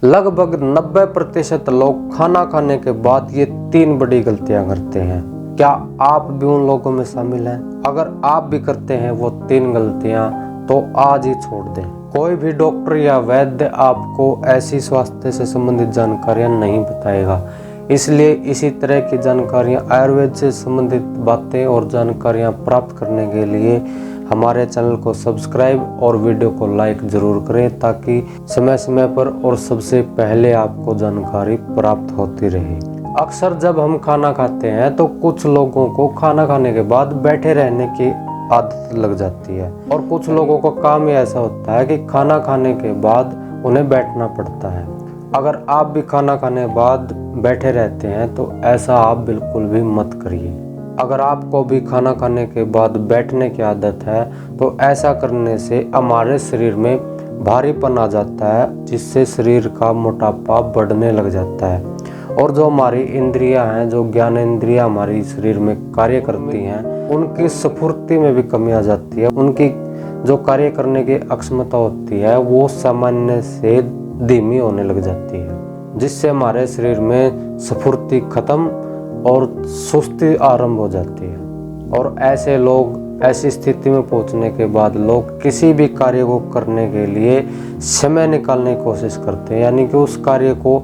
लगभग 90% लोग खाना खाने के बाद ये 3 बड़ी गलतियां करते हैं। क्या आप भी उन लोगों में शामिल हैं? अगर आप भी करते हैं वो 3 गलतियां तो आज ही छोड़ दें। कोई भी डॉक्टर या वैद्य आपको ऐसी स्वास्थ्य से संबंधित जानकारियां नहीं बताएगा, इसलिए इसी तरह की जानकारियां, आयुर्वेद से संबंधित बातें और जानकारियां प्राप्त करने के लिए हमारे चैनल को सब्सक्राइब और वीडियो को लाइक जरूर करें, ताकि समय समय पर और सबसे पहले आपको जानकारी प्राप्त होती रहे। अक्सर जब हम खाना खाते हैं तो कुछ लोगों को खाना खाने के बाद बैठे रहने की आदत लग जाती है, और कुछ लोगों का काम ही ऐसा होता है कि खाना खाने के बाद उन्हें बैठना पड़ता है। अगर आप भी खाना खाने के बाद बैठे रहते हैं तो ऐसा आप बिल्कुल भी मत करिए। अगर आपको भी खाना खाने के बाद बैठने की आदत है तो ऐसा करने से हमारे शरीर में भारीपन आ जाता है, जिससे शरीर का मोटापा बढ़ने लग जाता है, और जो हमारी इंद्रियां हैं, जो ज्ञान इंद्रियां हमारी शरीर में कार्य करती हैं, उनकी स्फूर्ति में भी कमी आ जाती है। उनकी जो कार्य करने की अक्षमता होती है वो सामान्य से धीमी होने लग जाती है, जिससे हमारे शरीर में स्फूर्ति खत्म और सुस्ती आरंभ हो जाती है। और ऐसे लोग, ऐसी स्थिति में पहुंचने के बाद लोग किसी भी कार्य को करने के लिए समय निकालने की कोशिश करते हैं, यानी कि उस कार्य को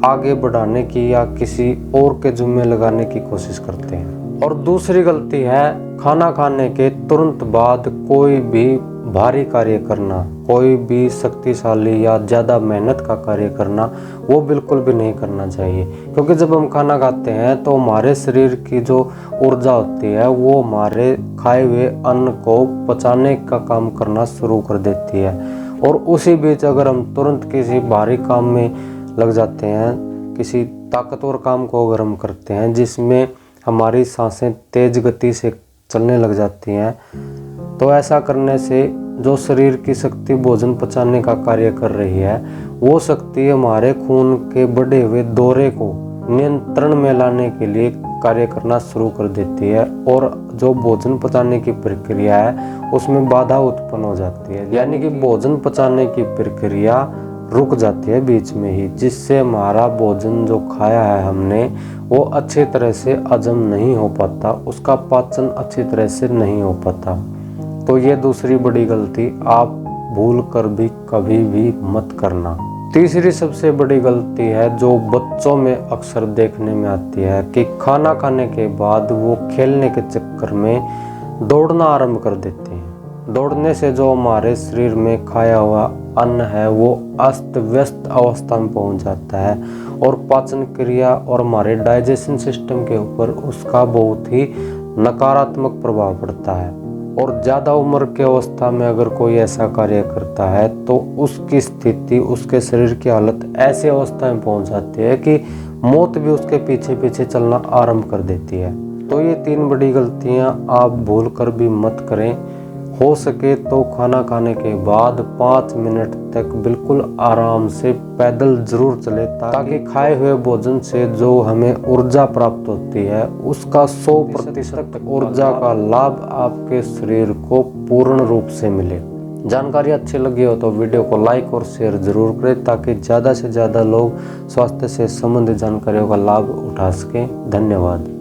आगे बढ़ाने की या किसी और के जुम्मे लगाने की कोशिश करते हैं। और दूसरी गलती है खाना खाने के तुरंत बाद कोई भी भारी कार्य करना, कोई भी शक्तिशाली या ज़्यादा मेहनत का कार्य करना, वो बिल्कुल भी नहीं करना चाहिए। क्योंकि जब हम खाना खाते हैं तो हमारे शरीर की जो ऊर्जा होती है वो हमारे खाए हुए अन्न को पचाने का काम करना शुरू कर देती है, और उसी बीच अगर हम तुरंत किसी भारी काम में लग जाते हैं, किसी ताकतवर काम को अगर हम करते हैं जिसमें हमारी सांसें तेज गति से चलने लग जाती हैं, तो ऐसा करने से जो शरीर की शक्ति भोजन पचाने का कार्य कर रही है, वो शक्ति हमारे खून के बढ़े हुए दौरे को नियंत्रण में लाने के लिए कार्य करना शुरू कर देती है, और जो भोजन पचाने की प्रक्रिया है उसमें बाधा उत्पन्न हो जाती है, यानी कि भोजन पचाने की प्रक्रिया रुक जाती है बीच में ही, जिससे हमारा भोजन जो खाया है हमने वो अच्छी तरह से हजम नहीं हो पाता, उसका पाचन अच्छी तरह से नहीं हो पाता। तो ये दूसरी बड़ी गलती आप भूल कर भी कभी भी मत करना। तीसरी सबसे बड़ी गलती है जो बच्चों में अक्सर देखने में आती है कि खाना खाने के बाद वो खेलने के चक्कर में दौड़ना आरंभ कर देते हैं। दौड़ने से जो हमारे शरीर में खाया हुआ अन्न है वो अस्त व्यस्त अवस्था में पहुंच जाता है, और पाचन क्रिया और हमारे डाइजेशन सिस्टम के ऊपर उसका बहुत ही नकारात्मक प्रभाव पड़ता है। और ज़्यादा उम्र की अवस्था में अगर कोई ऐसा कार्य करता है तो उसकी स्थिति, उसके शरीर की हालत ऐसी अवस्था में पहुंच जाती है कि मौत भी उसके पीछे पीछे चलना आरंभ कर देती है। तो ये 3 बड़ी गलतियां आप भूल कर भी मत करें। हो सके तो खाना खाने के बाद 5 मिनट तक बिल्कुल आराम से पैदल जरूर चले, ताकि खाए हुए भोजन से जो हमें ऊर्जा प्राप्त होती है उसका 100% ऊर्जा का लाभ आपके शरीर को पूर्ण रूप से मिले। जानकारी अच्छी लगी हो तो वीडियो को लाइक और शेयर जरूर करें, ताकि ज़्यादा से ज़्यादा लोग स्वास्थ्य से संबंधित जानकारियों का लाभ उठा सकें। धन्यवाद।